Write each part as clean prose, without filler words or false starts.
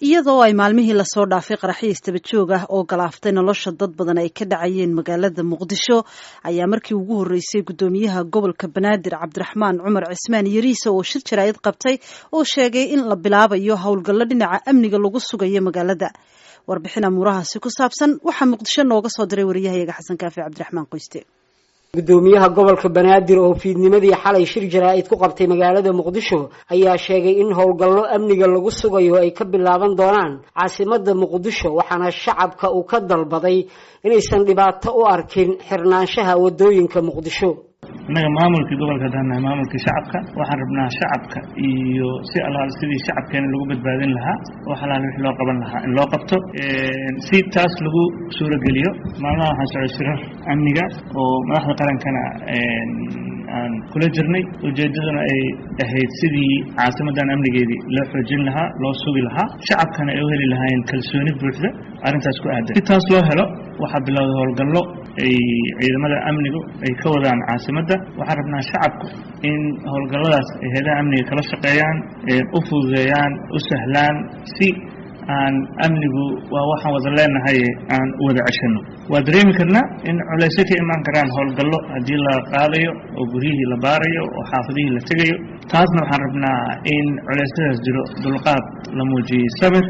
iyadoo ay maalmihii la soo dhaafay qaraxyo istaba joog ah oo galaaftay nolosha dad badan ay ka dhacayeen magaalada Muqdisho ayaa markii ugu horeysay gudoomiyaha gobolka Banaadir Cabdiraxmaan Cumar Cismaan Yariisa oo shir jaraa'id qabtay oo sheegay in la bilaabayo howlgallo dhinaca amniga lagu sugayo magaalada. warbixin amuurahaasi ku saabsan waxa Muqdisho nooga soo diray wariyahayaga Xasan Kaafi Cabdiraxmaan Qoyste. gudoomiyaha gobolka Banaadir oo fiidnimadii xalay shir jaraa'id ku qabtay magaalada Muqdisho ayaa sheegay in howlgallo amniga lagu sugayo ay ka bilaaban doonaan caasimadda Muqdisho waxaana shacabka uu ka dalbaday inaysan dhibaato u arkin xirnaanshaha wadooyinka Muqdisho. anaga maamulka gobolka dhannahay maamulka shacabka waxaan rabnaa shacabka iyo si alaal sidii shacabkeena lagu badbaadin lahaa oo xalaal wixii loo qaban lahaa in loo qabto si taas lagu suura geliyo maalmaha waxaan socday shirar amniga oo madaxda qarankana aan kula jirnay ujeedaduna ay ahayd sidii caasimadan amnigeedii loo xoojin lahaa loo sugi lahaa shacabkana ay u heli lahaayeen kalsooni buuxda arrintaas ku aadan si taas loo helo waxaa bilowday howlgallo ay ciidamada amnigu ay ka wadaan caasimadda waxaan rabnaa shacabku in howlgalladaas ay hay'adaha amniga kala shaqeeyaan u fududeeyaan u sahlaan si aan amnigu waa waxaan wada leenahay aan wada ceshano waa dareemi karnaa in culaysyo ka imaan karaan howlgallo haddii la qaadayo oo guryihii la baarayo oo xaafadihii la tegayo taasna waxaan rabnaa in culeysyadaas jiro dulqaad la muujiyey sabir.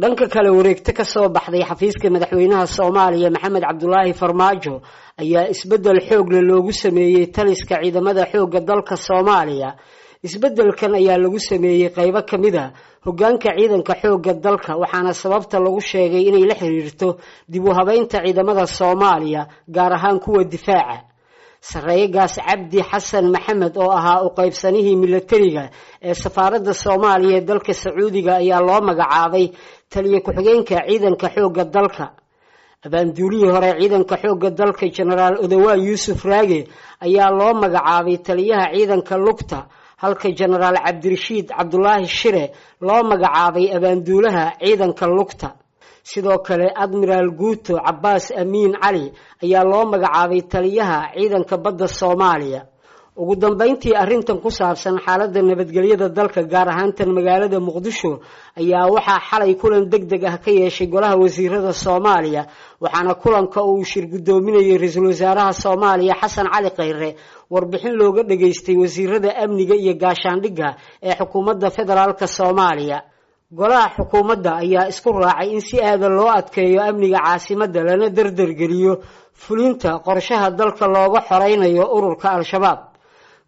dhanka kale wareegto ka soo baxday xafiiska madaxweynaha Soomaaliya Maxamed Cabdullaahi Farmaajo ayaa isbedel xoog leh loogu sameeyay taliska ciidamada xoogga dalka Soomaaliya. isbedelkan ayaa lagu sameeyay qaybo kamid ah hoggaanka ciidanka xoogga dalka waxaana sababta lagu sheegay inay la xiriirto dib u habeynta ciidamada Soomaaliya gaar ahaan kuwa difaaca. Sarreeygaas Cabdi Xasan Maxamed oo ahaa u qaybsanihii militariga ee safaaradda Soomaaliya ee dalka Sacuudiga ayaa loo magacaabay taliye ku-xigeenka ciidanka xoogga dalka. abaanduulihii hore ciidanka xoogga dalka Generaal Odawa Yuusuf Raage ayaa loo magacaabay taliyaha ciidanka lugta halka Generaal Cabdirashiid Cabdullaahi Shire loo magacaabay abaanduulaha ciidanka lugta. sidoo kale Admiral Guuto Cabbaas Amiin Cali ayaa loo magacaabay taliyaha ciidanka badda Soomaaliya. ugu dambeyntii arrintan ku saabsan xaaladda nabadgelyada dalka gaar ahaan tan magaalada Muqdisho ayaa waxaa xalay kulan degdeg ah ka yeeshay golaha wasiirada Soomaaliya waxaana kulanka uu shir gudoominayay ra'iisul wasaaraha Soomaaliya Xasan Cali Khayre warbixin looga dhageystay wasiirada amniga iyo gaashaandhigga ee xukuumadda federaalka Soomaaliya. golaha xukuumadda ayaa isku raacay in si aad loo adkeeyo amniga caasimadda lana dardargeliyo fulinta qorshaha dalka looga xoreynayo ururka Al-Shabaab.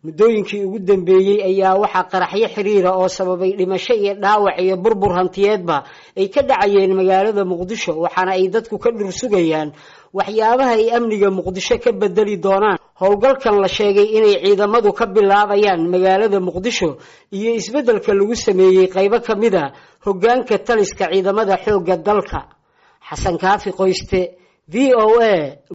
muddooyinkii ugu dambeeyay ayaa waxaa qaraxyo xiriir ah oo sababay dhimasho iyo dhaawac iyo burbur hantiyeedba ay ka dhacayeen magaalada Muqdisho waxaana ay dadku ka dhursugayaan waxyaabaha ay amniga Muqdisho ka bedeli doonaan howlgalkan la sheegay inay ciidamadu ka bilaabayaan magaalada Muqdisho iyo isbedelka lagu sameeyay qaybo kamid ah hoggaanka taliska ciidamada xoogga dalka. Xasan Kaafi Qoyste VOA